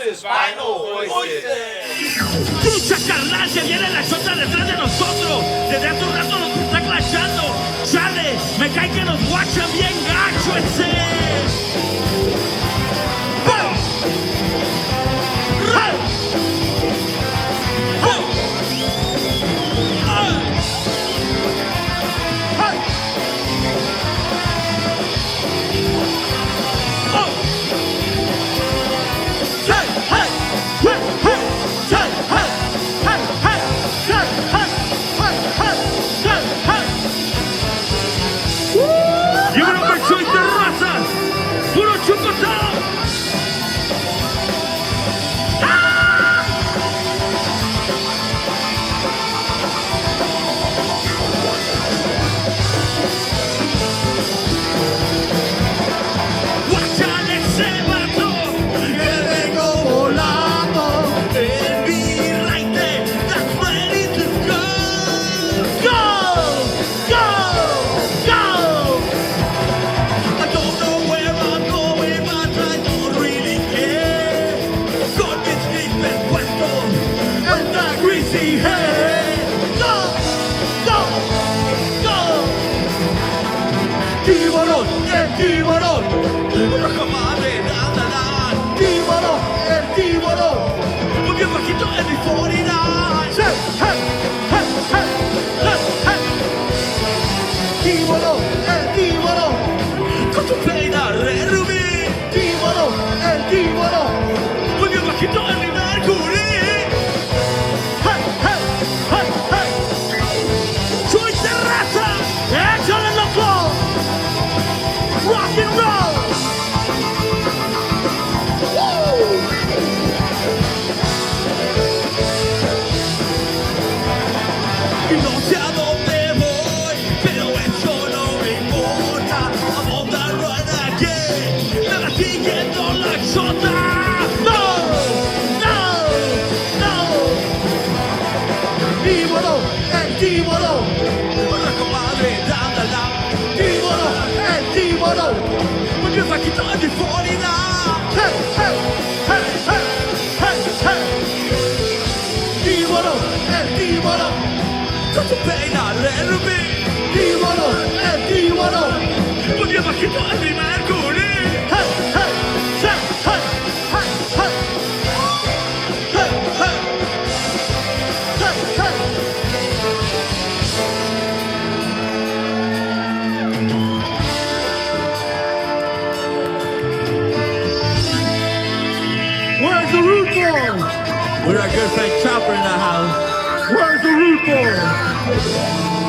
voices, vinyl voices. Escucha, carnal, que viene la chota detrás de nosotros. Desde hace un rato nos está clashando. Chale, me cae que nos guachan bien gacho ese.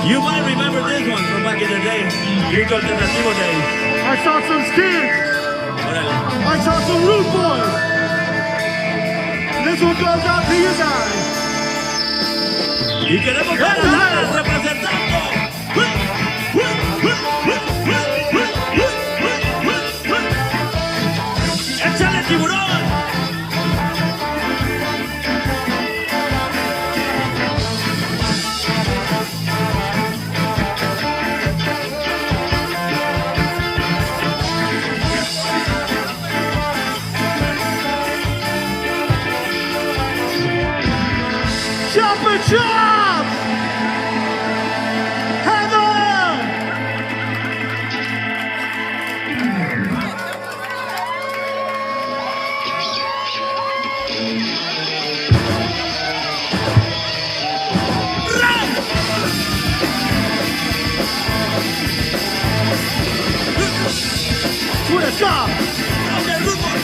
You might remember this one from back in the day. Youth Alternativo days. I saw some skins. Órale. I saw some rude boys. This one goes out to you guys. Y queremos ver a Dallas representando. ¡Échale, tiburón! Chop! Heather! ¡Furesca!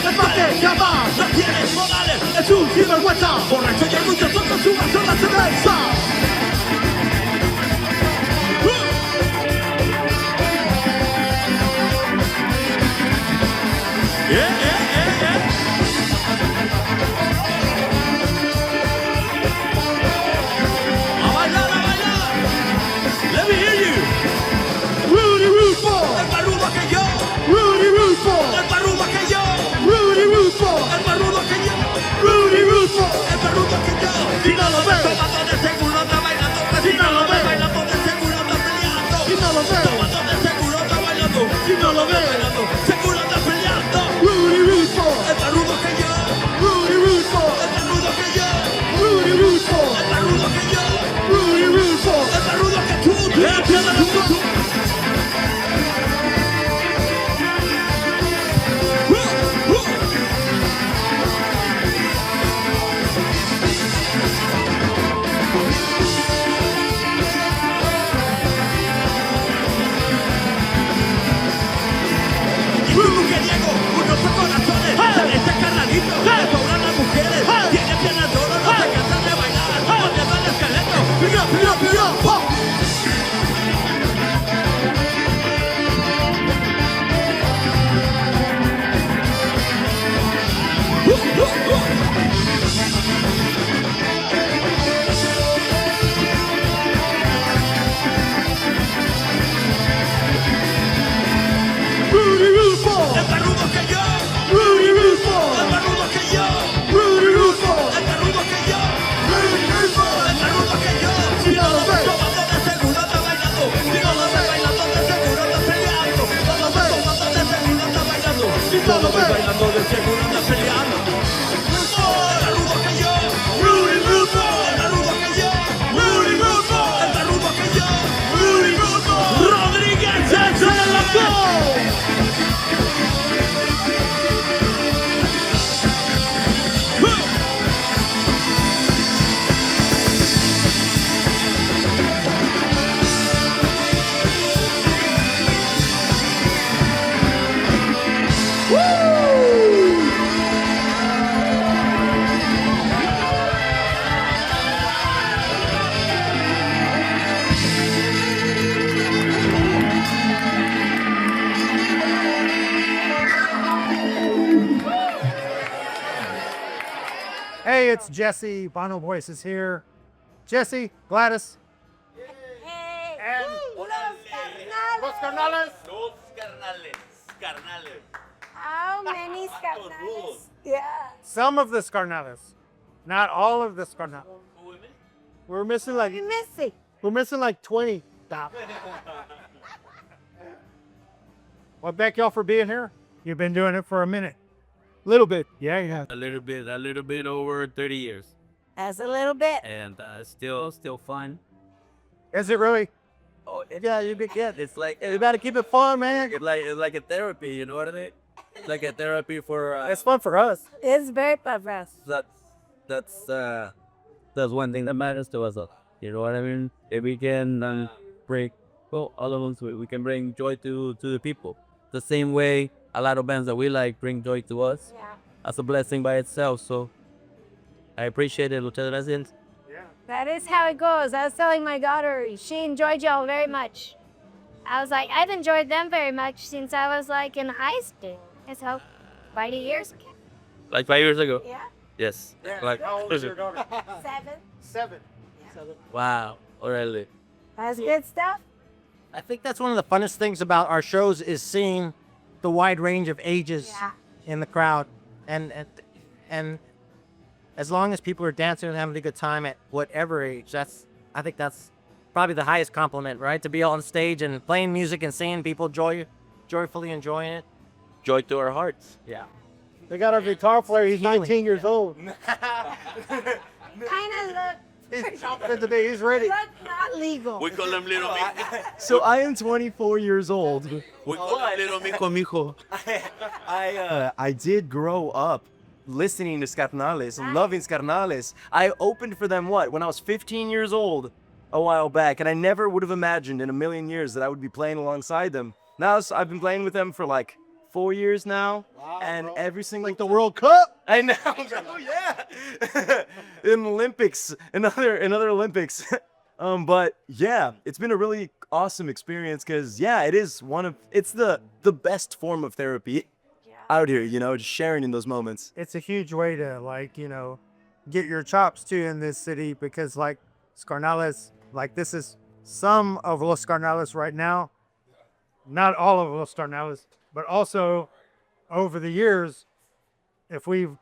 ¡Debate, llama! ¡No tienes modales! ¡Es un sinvergüenza! ¡Borracho y hay muchos otros subas a la cerveza! ¡A bailar, a bailar! ¡Let me hear you! Rudy Rufo! ¡El más rudo que yo! Rudy Rufo! ¡El más rudo que yo! Rudy Rufo! ¡El más rudo que yo! Rudy Rufo! ¡El más rudo que yo! Si no lo ves, Hey, it's Jesse. Bono Voice is here. Jesse, Gladys. Hey, And Los Los Skarnales. Skarnales. Los Skarnales. Skarnales. How many Skarnales? Yeah. Some of the Skarnales. Not all of the Skarnales. We're missing like You missing? 20. Well, thank y'all for being here. You've been doing it for a minute. Little bit. Yeah, you have. A little bit over 30 years. That's a little bit. And still fun. Is it really? Oh, yeah, you can get it's like you gotta keep it fun, man. It's like a therapy, you know what I mean? It's like a therapy for It's fun for us. It's very fun for us. that's one thing that matters to us. You know what I mean? If we can bring all of us, we can bring joy to the people. The same way a lot of bands that we like bring joy to us. Yeah. That's a blessing by itself. So I appreciate it. Muchas gracias. That is how it goes. I was telling my daughter, she enjoyed y'all very much. I was like, I've enjoyed them very much since I was like in high school. And so, 5 years ago. Like 5 years ago. Yeah. Yes. Like How old is your daughter? 7. 7. wow. Already. That's good stuff. I think that's one of the funnest things about our shows is seeing the wide range of ages Yeah. in the crowd, and as long as people are dancing and having a good time at whatever age, I think that's probably the highest compliment, right? To be on stage and playing music and seeing people joyfully enjoying it. Joy to our hearts. Yeah. They got our guitar player. He's 19 years old. Kind of look He's confident today. He's ready. not legal. We call him Little Mijo. So I am 24 years old. We call him Little Mijo. I did grow up listening to Skarnales, loving Skarnales. I opened for them when I was 15 years old a while back, and I never would have imagined in a million years that I would be playing alongside them. Now I've been playing with them for like 4 years now, and every single Like the World Cup. I know, bro. Yeah, in Olympics, another Olympics. But yeah, it's been a really awesome experience because it's the best form of therapy out here. You know, just sharing in those moments. It's a huge way to get your chops too in this city because like Skarnales, like this is some of Los Skarnales right now. Not all of Los Skarnales, but also over the years, if we've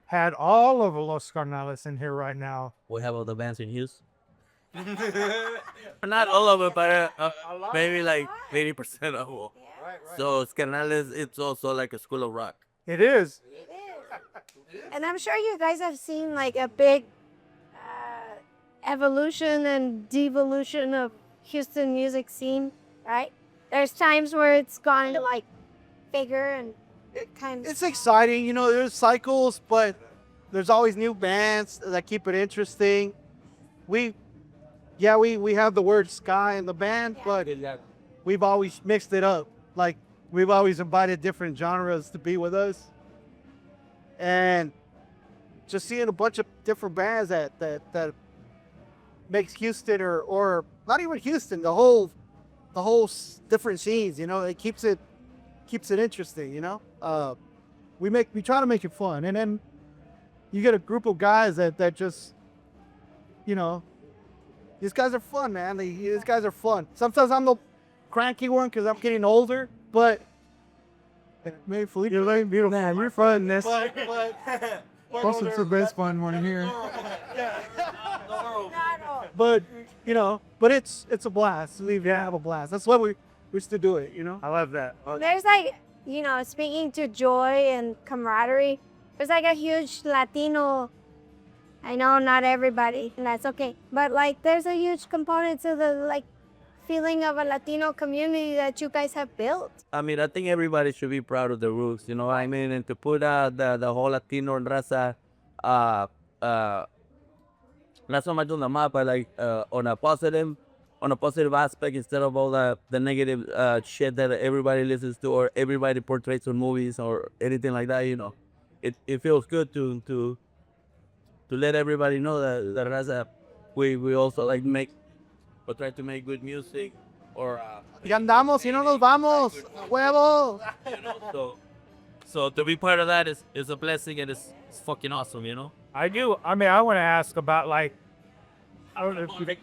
had all of Los Skarnales in here right now. We have all the bands in use. Not all of it, but maybe like 80% of them. So Skarnales, it's also like a school of rock. It is. And I'm sure you guys have seen like a big evolution and devolution of Houston music scene, right? There's times where it's gone to like bigger and kind of. It's exciting, there's cycles, but there's always new bands that keep it interesting. We have the word ska in the band, but we've always mixed it up. Like we've always invited different genres to be with us. And just seeing a bunch of different bands that makes Houston or not even Houston, the whole different scenes, it keeps it interesting, we try to make it fun, and then you get a group of guys that just these guys are fun, man. These guys are fun. Sometimes I'm the cranky one because I'm getting older, but maybe Felipe, you're like beautiful. Man, you're fun. This But also the best fun one here. but it's a blast. We have a blast. That's why we still do it. I love that. There's like, speaking to joy and camaraderie, there's like a huge Latino. I know not everybody, and that's okay. But like, there's a huge component to the like feeling of a Latino community that you guys have built. I mean, I think everybody should be proud of the roots, you know what I mean? And to put the whole Latino Raza, not so much on the map, but like on a positive aspect instead of all the negative shit that everybody listens to or everybody portrays on movies or anything like that, It feels good to let everybody know that Raza, we also like try to make good music or Ya andamos, si no nos vamos, huevo. so to be part of that is a blessing, and it's fucking awesome, you know. I do. I mean, I want to ask about like, I don't know if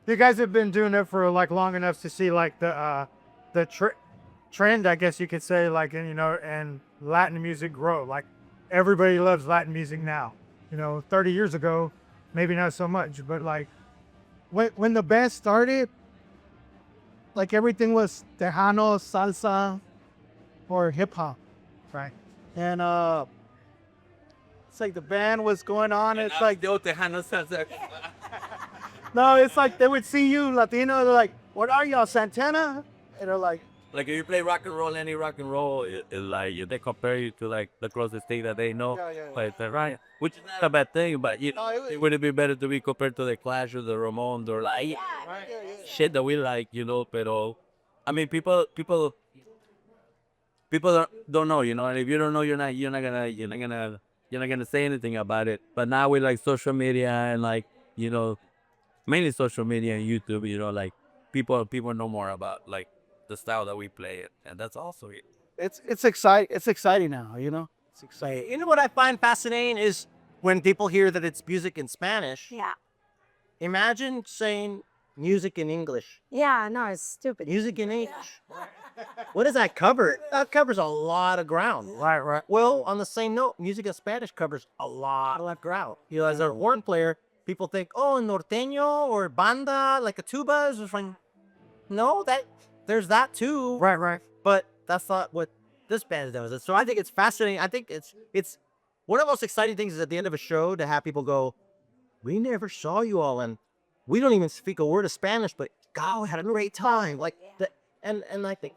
you guys have been doing it for like long enough to see like the trend, I guess you could say, like, and and Latin music grow. Like everybody loves Latin music now. 30 years ago, maybe not so much, but like when the band started, like everything was Tejano, salsa, or hip hop, right? And it's like the band was going on. It's like the Tejano salsa. no, it's like they would see you Latino. They're like, "What are y'all, Santana?" And they're like, Like if you play rock and roll, any rock and roll, it's like they compare you to like the closest thing that they know. Yeah. Like right, which is not a bad thing, but it would be better to be compared to the Clash or the Ramones or like shit that we like, Pero I mean, people don't know, and if you don't know, you're not gonna say anything about it. But now with like social media and like mainly social media and YouTube, like people know more about like the style that we play it, and that's also it. it's exciting. It's exciting now. It's exciting. You know what I find fascinating is when people hear that it's music in Spanish. Yeah. Imagine saying music in English. Yeah, no, it's stupid. Music in English. What does that cover? That covers a lot of ground. right. Well, on the same note, music in Spanish covers a lot of ground. As a horn player, people think, oh, norteño or banda, like a tuba is just like, no, there's that too. Right. But that's not what this band does. So I think it's fascinating. I think it's one of the most exciting things is at the end of a show to have people go, we never saw you all, and we don't even speak a word of Spanish, but God, we had a great time. Like and I think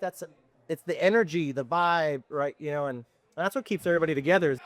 it's the energy, the vibe, right? And that's what keeps everybody together.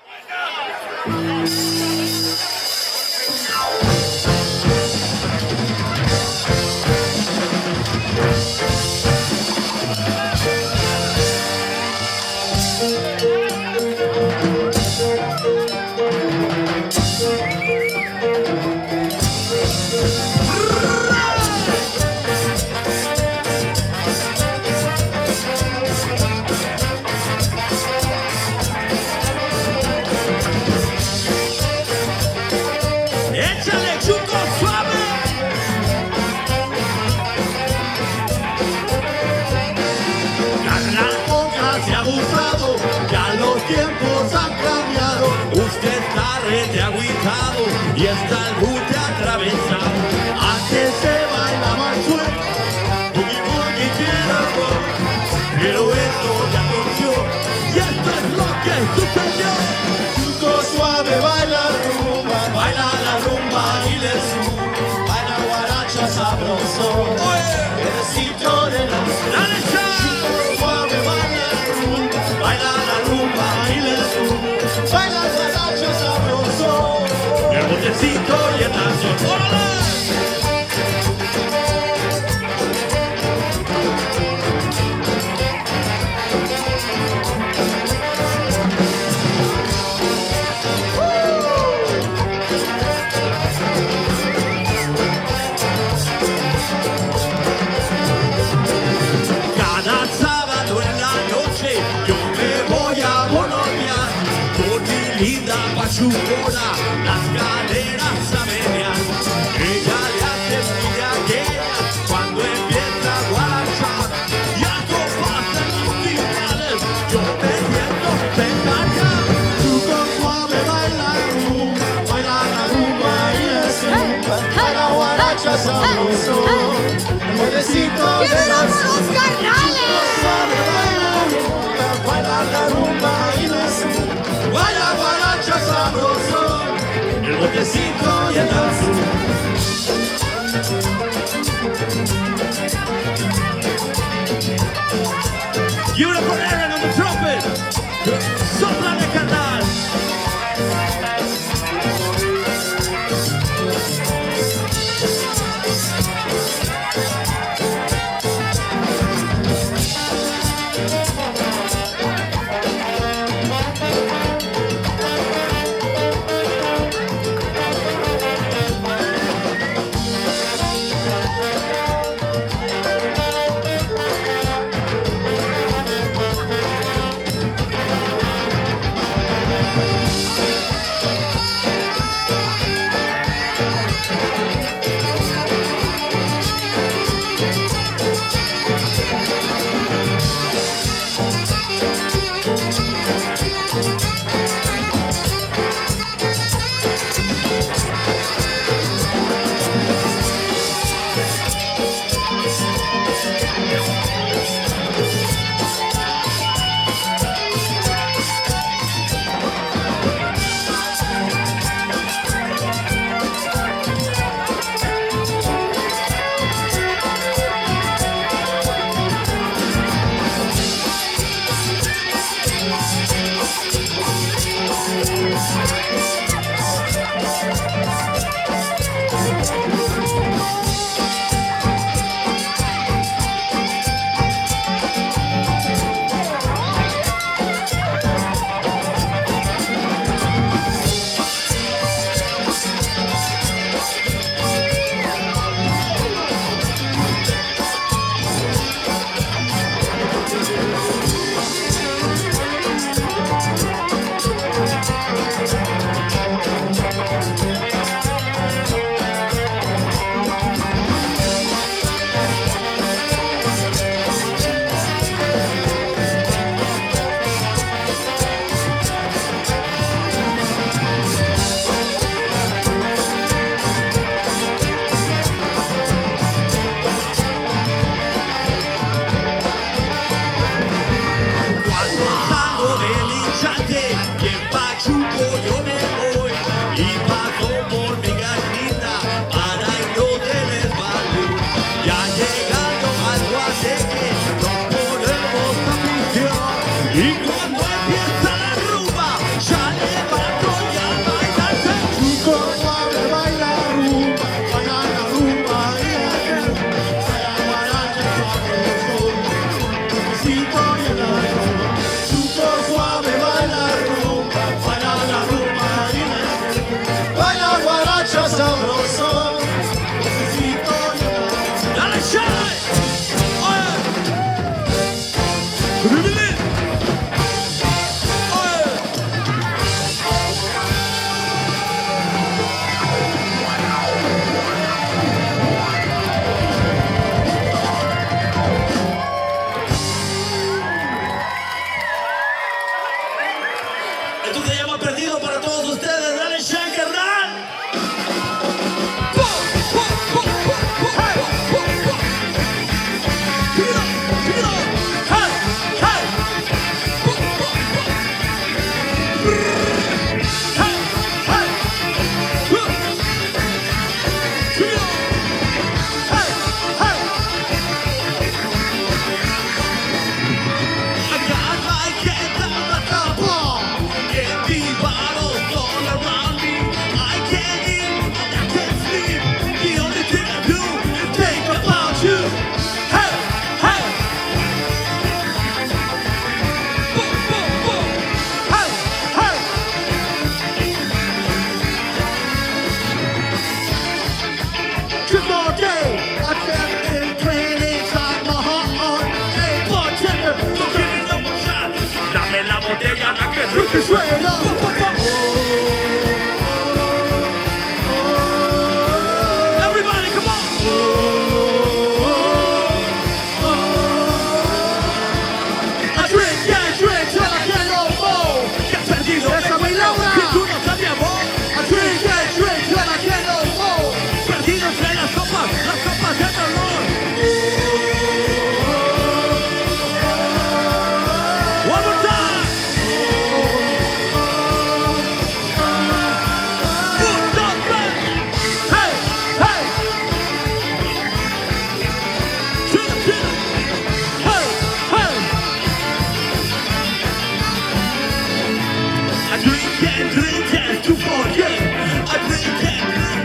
Échale chuco suave. Carnal, póngase abusado, ya los tiempos han cambiado. Usted está rete agüitado y está el bote atravesado. Antes se baila más suelto, boogie boogie quiero rock. Pero esto ya torció y esto es lo que sucedió. Chuco suave, baila la rumba y le sube. Baila guaracha sabroso, pedacito de la Chuco suave, baila la rumba y le sube. Baila guaracha sabroso, el botecito y el lazo. ¡Órale! Cada sábado en la noche yo me voy a bolonear con mi linda pachucona, las caderas a menear. Ella le hace envidia a aquella cuando empieza a guarachar y a compás de los timbales yo me siento pestañear. Chuco suave, baila la rumba y le sube. Baila guaracha sabroso, el botecito de la ¡Los Skarnales! baila la rumba y le sube. Baila guaracha sabroso, el botecito y el azul. Give it up for Aaron on the trumpet. Soplale, carnal. it straight up. Everybody, come on. I drink till I can't no more. Que perdido tengo y tú no sabes mi amor. I drink till I can't no more. Perdido entre las copas de dolor. One more time. Hey, hey. Chill, chill. Hey, hey. I drink and to forget. I drink,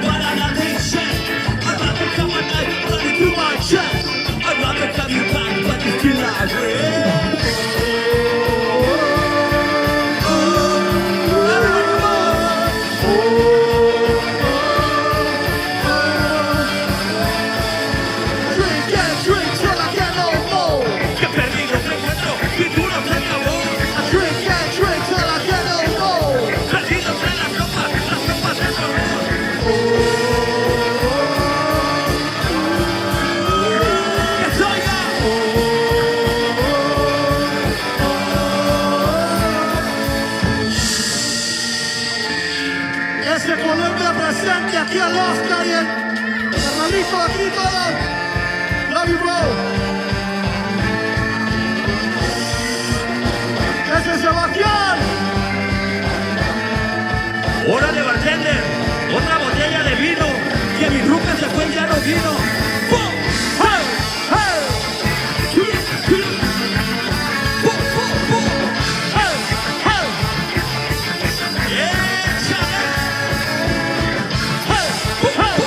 but I'm not patient. I'd rather cut my knife, run it through my chest. I'd rather cut you back, but it's still not real. Drink till I can't no more. Que perdido te encuentro, y tú no te acabó. I drink till I can't no more. Perdido entre las copas de dolor. Que se oiga. Ese Colombia presente aquí al Oscar y el carnalito aquí todos. Love you, bro. ¡Ese es Sebastián! Hora de bartender, otra botella de vino, que mi ruca se fue y ya no vino. ¡Pum! ¡Hey! ¡Hey! ¡Pum! ¡Pum! ¡Pum! ¡Hey! ¡Hey! ¡Échale! ¡Hey! ¡Pum! ¡Hey!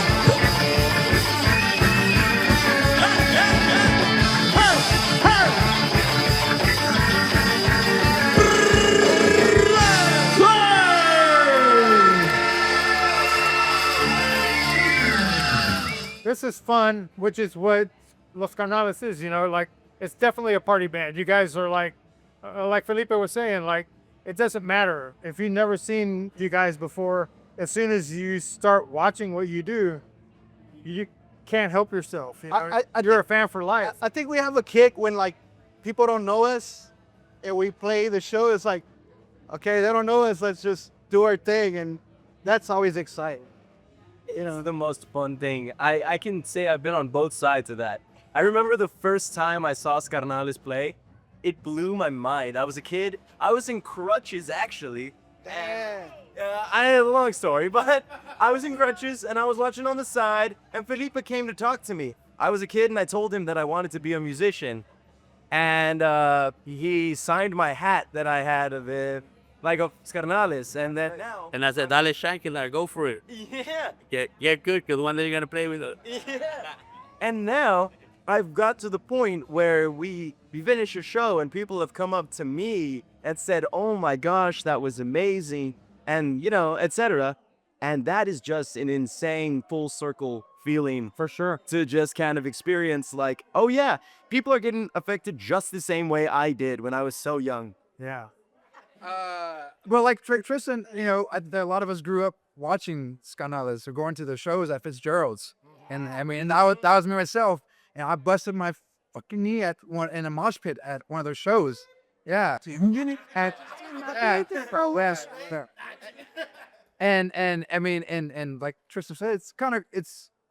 ¡Pum! This is fun, which is what Los Skarnales is, you know, like, it's definitely a party band. You guys are like Felipe was saying, like, it doesn't matter. If you've never seen you guys before, as soon as you start watching what you do, you can't help yourself. You know? You're a fan for life. I think we have a kick when like people don't know us and we play the show. It's like, okay, they don't know us. Let's just do our thing, and that's always exciting. You know, It's the most fun thing. I can say I've been on both sides of that. I remember the first time I saw Skarnales play, it blew my mind. I was a kid. I was in crutches, actually. damn. I had a long story, but I was in crutches and I was watching on the side, and Felipe came to talk to me. I was a kid and I told him that I wanted to be a musician, and he signed my hat that I had of it, like of Skarnales, and then now, And I said, dale Shankler, go for it. yeah, Get good, because one day you're going to play with us. yeah. And now I've got to the point where we finish a show and people have come up to me and said, "Oh my gosh, that was amazing," and you know, etc. And that is just an insane full circle feeling For sure. to just kind of experience, like, oh yeah, people are getting affected just the same way I did when I was so young. Yeah. Well, like Tristan, you know, a lot of us grew up watching Skarnales or going to the shows at Fitzgerald's, and I mean, that was me myself, and I busted my fucking knee in a mosh pit at one of those shows. Yeah. And I mean, and like Tristan said, it's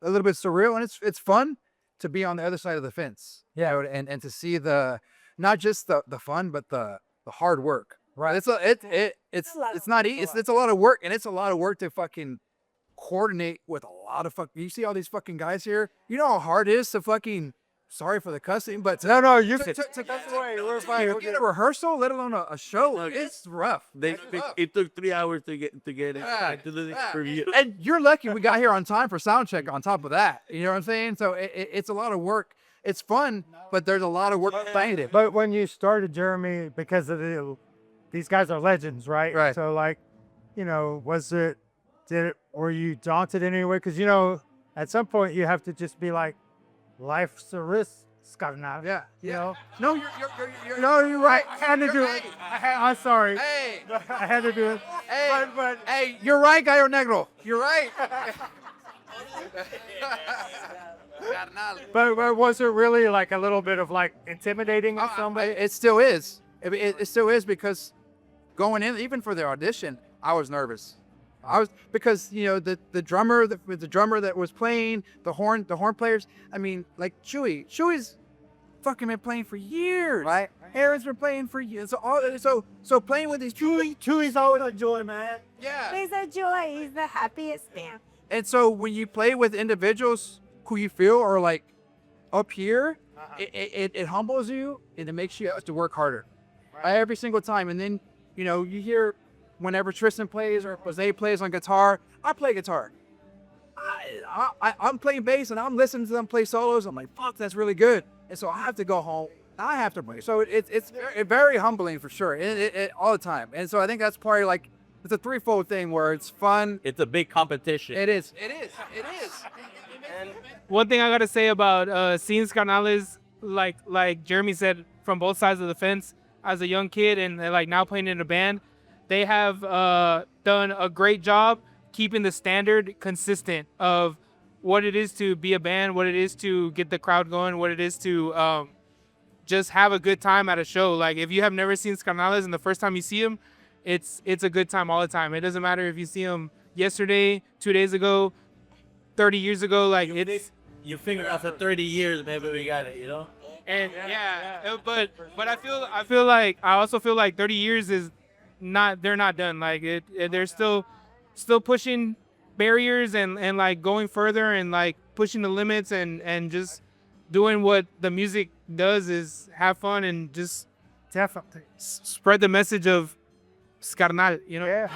a little bit surreal, and it's fun to be on the other side of the fence. Yeah. You know, and to see not just the fun, but the hard work. Right. It's not easy. It's a lot of work, and it's a lot of work to fucking coordinate with a lot of you see all these fucking guys here. You know how hard it is to fucking, sorry for the cussing, but No, you can. that's the way we're fine. To get a rehearsal, let alone a show. It's rough. It took 3 hours to get it back to the review. And you're lucky we got here on time for sound check. On top of that, you know what I'm saying? So it's a lot of work. It's fun, but there's a lot of work behind it. But when you started, Jeremy, because of these guys are legends, right? Right. So, like, you know, were you daunted in any way? Because, you know, at some point you have to just be like, life's a risk. Skarnales. Yeah. You know? No, you're no, you're right. I had to do it. I'm sorry. Hey, I had to do it. hey, But hey, you're right, Gallo Negro. You're right. but was it really like a little bit of like intimidating or something? It still is. It still is because going in, even for the audition, I was nervous. I was because the drummer that was playing the horn players. I mean, like Chewy's fucking been playing for years. Right. Aaron's been playing for years. So playing with these Chewy's always a joy, man. yeah. He's a joy. He's the happiest man. And so when you play with individuals who you feel are like up here, it humbles you and it makes you have to work harder every single time. And then you hear whenever Tristan plays or Jose plays on guitar, I play guitar. I'm playing bass and I'm listening to them play solos. I'm like, fuck, that's really good. And so I have to go home. I have to play. So it's very humbling for sure, all the time. And so I think that's probably like it's a threefold thing where it's fun. It's a big competition. It is. One thing I gotta say about seeing Skarnales, like Jeremy said, from both sides of the fence, as a young kid and like now playing in a band, they have done a great job keeping the standard consistent of what it is to be a band, what it is to get the crowd going, what it is to just have a good time at a show. Like if you have never seen Skarnales and the first time you see them, it's a good time all the time. It doesn't matter if you see them yesterday, 2 days ago, 30 years ago. Like You figure after 30 years, maybe we got it, And but I also feel like 30 years is they're not done. Like they're still pushing barriers and like going further and like pushing the limits and just doing what the music does is have fun and just Definitely. spread the message of Skarnal, Yeah.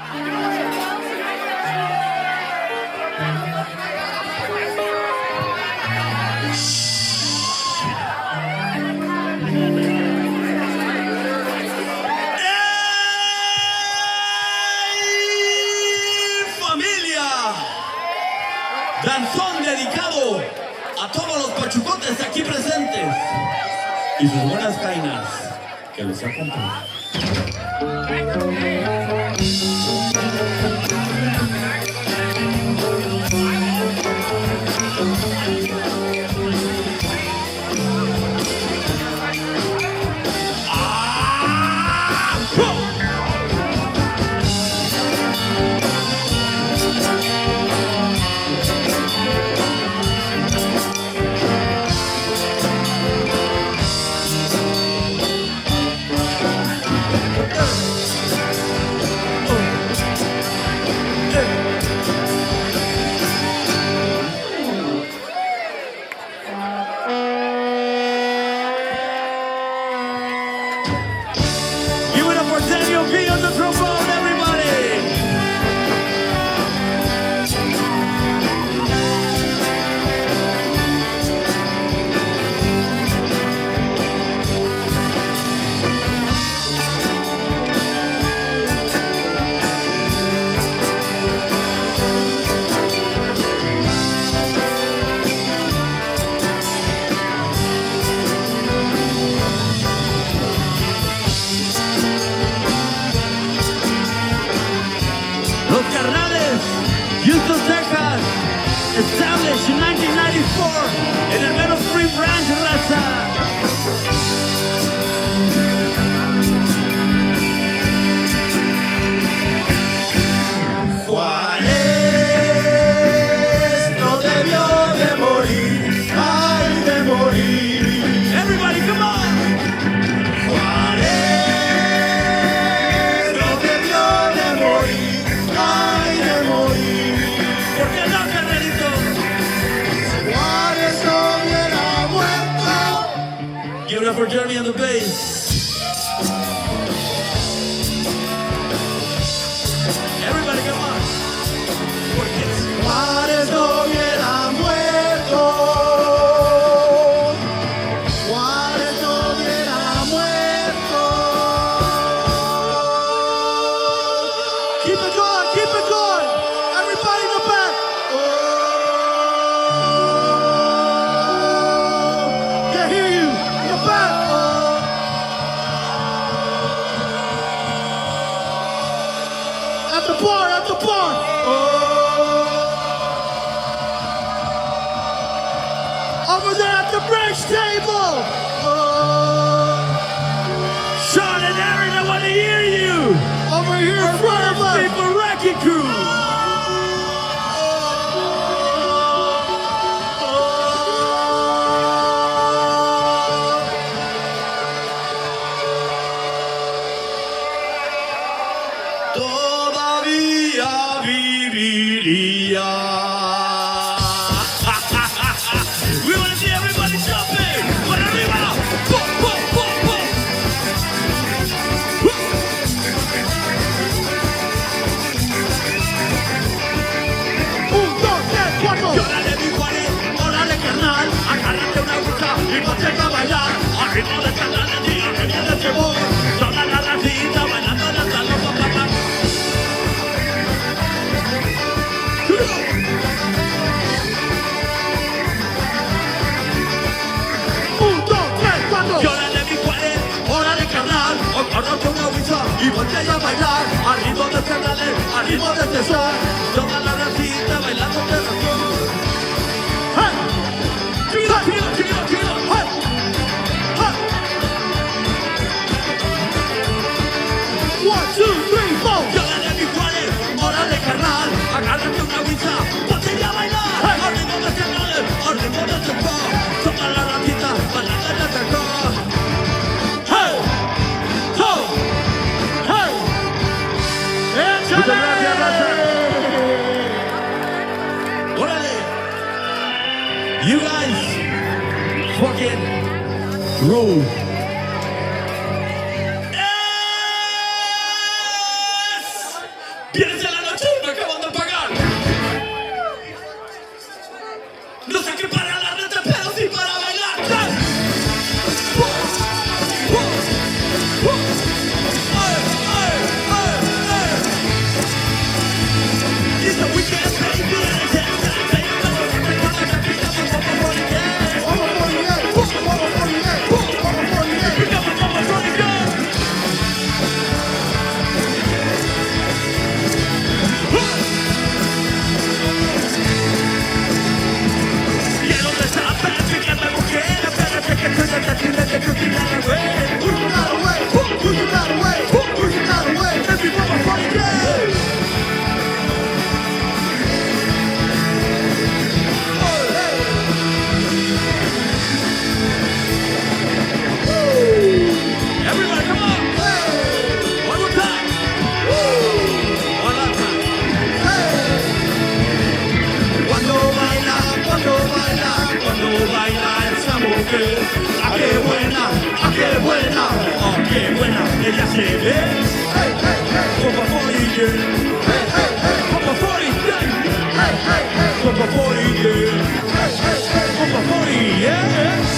Danzón dedicado a todos los pachucotes aquí presentes y sus buenas cainas que los acompañan. Los Skarnales, Houston, Texas, established in 1994 in el Meadow Street Ranch, Raza. Juárez no debió de morir, ay de morir. Everybody, come on. Juárez no debió de morir. Ay de morir. ¿Por qué no, carnalito? Juárez no hubiera muerto. Give it up for Jeremy on the bass. Everybody come on. Porque Juárez no hubiera muerto. Juárez no hubiera muerto. Keep it going, keep it going. Everybody in the back. Oh, can't hear you. bar, at the bar. Over there at the bridge table. Sean and Aaron, I want to hear you. Over here in front of us. People Wrecking Crew. Todavía viviría. We want to see everybody jumping. Para arriba. Boom, boom, boom, boom. Un, dos, tres, cuatro. Y órale, mi Juanes, órale, carnal. Agárrate una agüita y ponte a bailar. Al ritmo de carnal, y al ritmo de este boy. Toda la racita bailando hasta los papás. Un, dos, tres, cuatro. Y órale, mi Juanes, órale, carnal. Agárrate una agüita y ponte a bailar. Al ritmo de carnales, al ritmo de este sol. Toda la racita bailando de razón. ¡Hey! ¡Tiro, tiro, tiro, tiro! ¡Hey! ¡Hey! 1, 2, 3, 4. Y órale, mi Juanes, órale, carnal. Agárrate una agüita, ponte a bailar. ¡Hey! Al ritmo de carnales, al ritmo de este sol. Toda la racita bailando de razón. ¡Hey! ¡Ho! ¡Hey! Muchas gracias, Raza. Órale. You guys fucking rule. Yes! Vienes a la noche y me acaban de pagar. No sé qué para la renta, pero sí para bailar. It's the weekend, baby, and it's everybody, come on! One more time! One last time! Cuando baila esa mujer, ¡ah, qué buena, ah, qué buena, ah, qué buena! Ella se ve, como 40 years, como 40 years, como 40 years, como 40 years.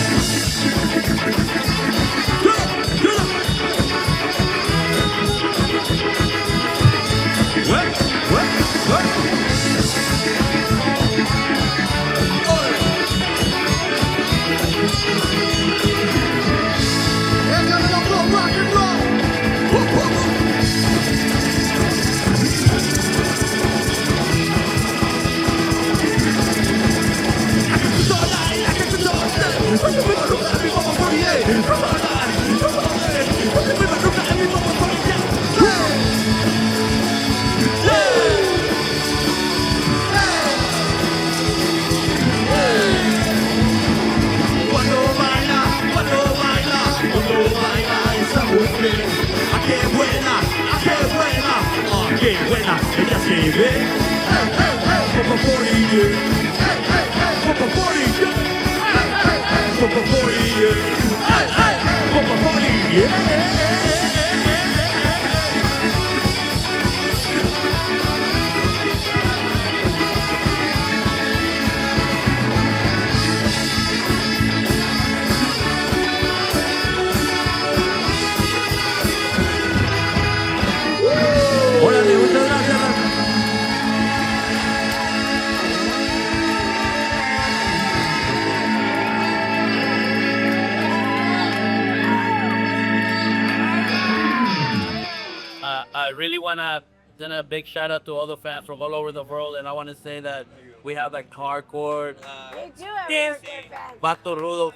Qué buena, ella se ve como 40 years, como 40 years, como 40 years, como 40 years. Órale, muchas gracias. I really want to send a big shout out to all the fans from all over the world, and I want to say that we have like hardcore, We do have really good fans. Vatos Rudos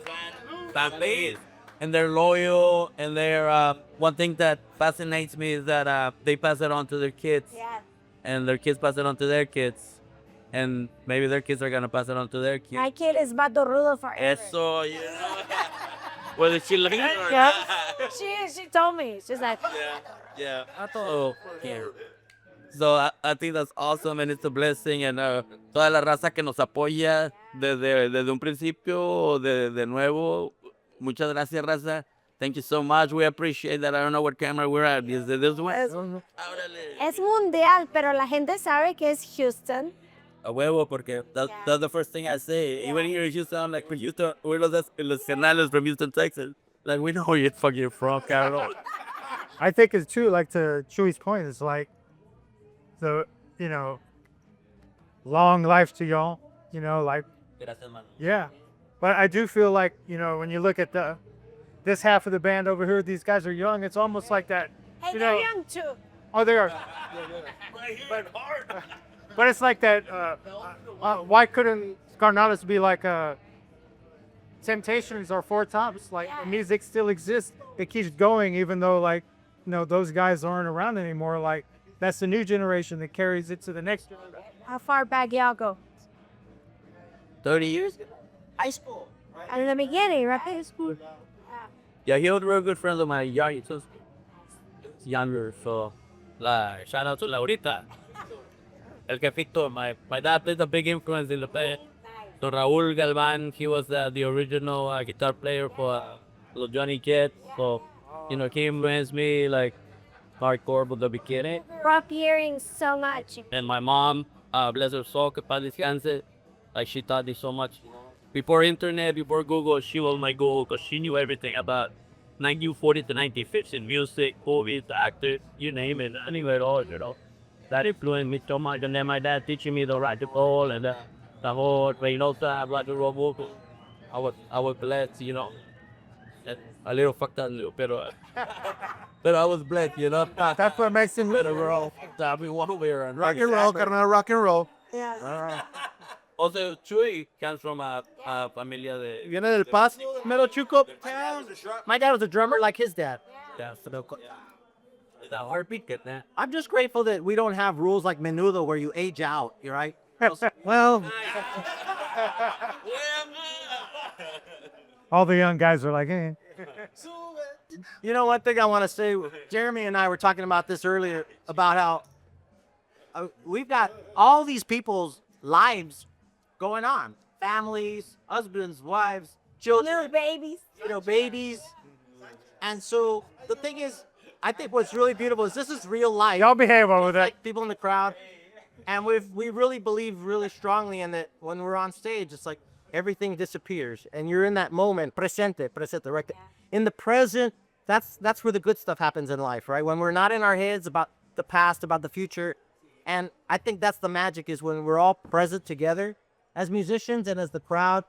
fans, and they're loyal, and they're one thing that fascinates me is that they pass it on to their kids, Yeah. and their kids pass it on to their kids, and maybe their kids are gonna pass it on to their kids. My kid is Vatos Rudos Forever. Eso, you know. Whether she looking or Yeah. not. She told me. She's like, Yeah. So, I think that's awesome, and it's a blessing, and toda la raza que nos apoya desde un principio o de nuevo. Muchas gracias, raza. Thank you so much. We appreciate that. I don't know what camera we're at. Is it this way? es mundial, pero la gente sabe que es Houston. A huevo, porque that's the first thing I say. Even here in Houston, I'm like, Houston, we're Los Skarnales from Houston, Texas. Like, we know where you're fucking from, Carol. I think it's true, like to Chewy's point, it's like the, you know, long life to y'all, you know, like, Gracias, mano. yeah. But I do feel like, you know, when you look at this half of the band over here, these guys are young. It's almost like that, Hey, you they're know. young too. Oh, they are. But it's like that, why couldn't Skarnales be like Temptations or Four Tops? Like, the music still exists. It keeps going, even though, like, you know, those guys aren't around anymore. Like, that's the new generation that carries it to the next generation. How far back y'all go? 30 years? High school. In the beginning, right? Yeah, he was a real good friend of mine. Young, he's younger, so shout out to Laurita. El Jefito, my dad played a big influence in the band. So Raúl Galván, he was the original guitar player for Los Johnny Kids. So, you know, he influenced me like hardcore from the beginning. Grew up hearing so much. And my mom, bless her soul, que paz descanse, like she taught me so much. Before internet, before Google, she was my Google because she knew everything about 1940 to 1950s music, movies, actors, you name it, anywhere at all, you know. That influenced me so much. And then my dad teaching me the right to roll and the whole Reynosa, rock and roll vocal. I was blessed, you know. And a little fucked up, pero I was blessed, you know. That's what makes him Pero we're all fucked up in one way or another. Rock and roll, carnal, rock and roll. Yeah. Also, Chuy comes from a familia de... Viene del Paso, Mero Chuco. My dad was a drummer like his dad. Yeah, so the heartbeat get that. I'm just grateful that we don't have rules like Menudo where you age out, you right? Well, all the young guys are like, eh. You know, one thing I want to say, Jeremy and I were talking about this earlier, about how we've got all these people's lives going on. Families, husbands, wives, children, Little babies. babies. And so the thing is, I think what's really beautiful is this is real life. Y'all behave over there. Like people in the crowd. And we really believe really strongly in that when we're on stage, it's like everything disappears. And you're in that moment, presente, right? In the present, that's where the good stuff happens in life, right? When we're not in our heads about the past, about the future. And I think that's the magic, is when we're all present together as musicians and as the crowd,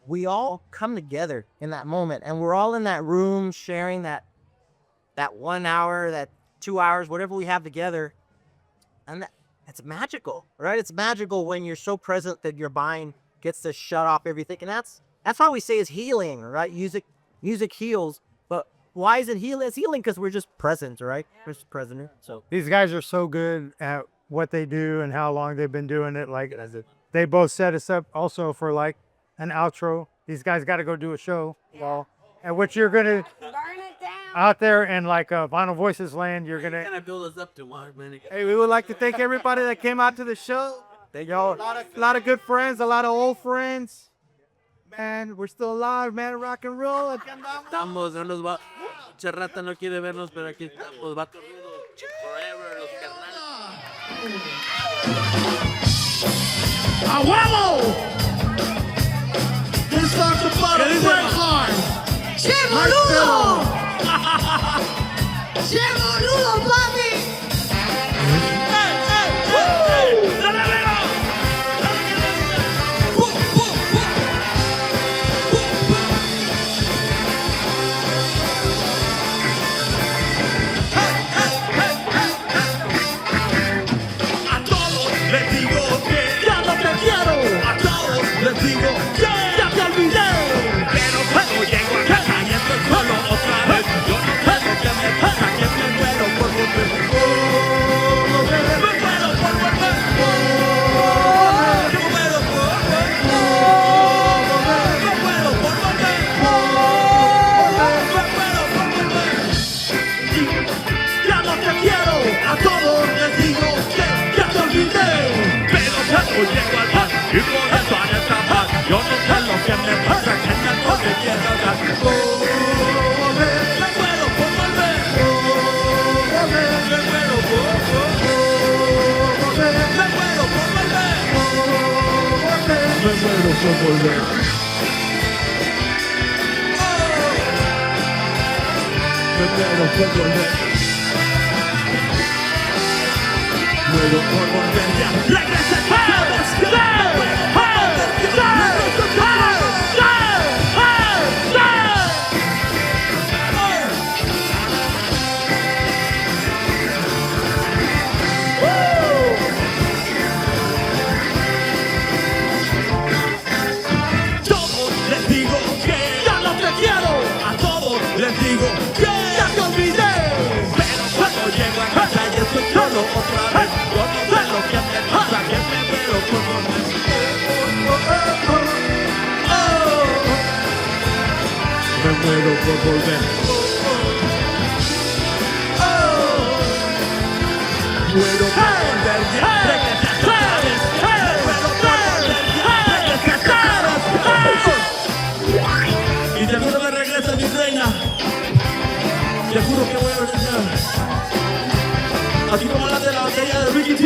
we all come together in that moment. And we're all in that room sharing that 1 hour, that 2 hours, whatever we have together. And it's magical, right? It's magical when you're so present that your mind gets to shut off everything. And that's why we say it's healing, right? Music heals. But why is it healing? It's healing because we're just present, right? We're just present. So These guys are so good at what they do and how long they've been doing it. Like, they both set us up also for like an outro. These guys got to go do a show. Well, and what you're going to, Burn it down. out there in like Vinyl Voices land, you're going to, Gonna build us up to one, man. hey, we would like to thank everybody that came out to the show. thank y'all. A lot of good friends, a lot of old friends. Man, we're still alive, man. Rock and roll. Estamos, no nos va. Mucha rata no quiere vernos, pero aquí estamos. Vatos Rudos Forever, Los Skarnales. ¡A huevo! This song's about a Bret Hart. ¡Che, boludo! ¡Che, boludo, papi! por volver. Me muero por volver. Muero por volver ya. Regresa a les digo que ya te olvidé. Pero cuando llego a casa y estoy solo otra vez, yo no sé lo que me pasa, que me muero por volver. Me muero por volver. Muero por volver ya. Regresa otra vez. Muero por volver ya. Regresa otra vez. Y seguro me regresa mi reina. Te juro que voy a regresar. Así como la de la batería de Ricky T.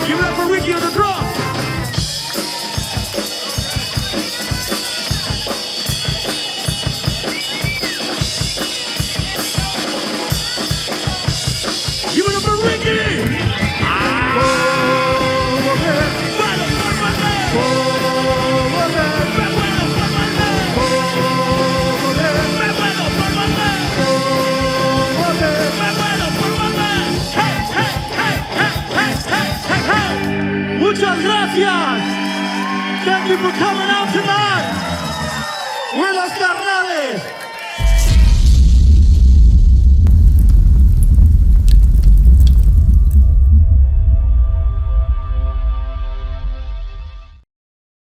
Give it up for Ricky on the drums. Give it up for Ricky. Muchas gracias. Thank you for coming out tonight. We're Los Skarnales.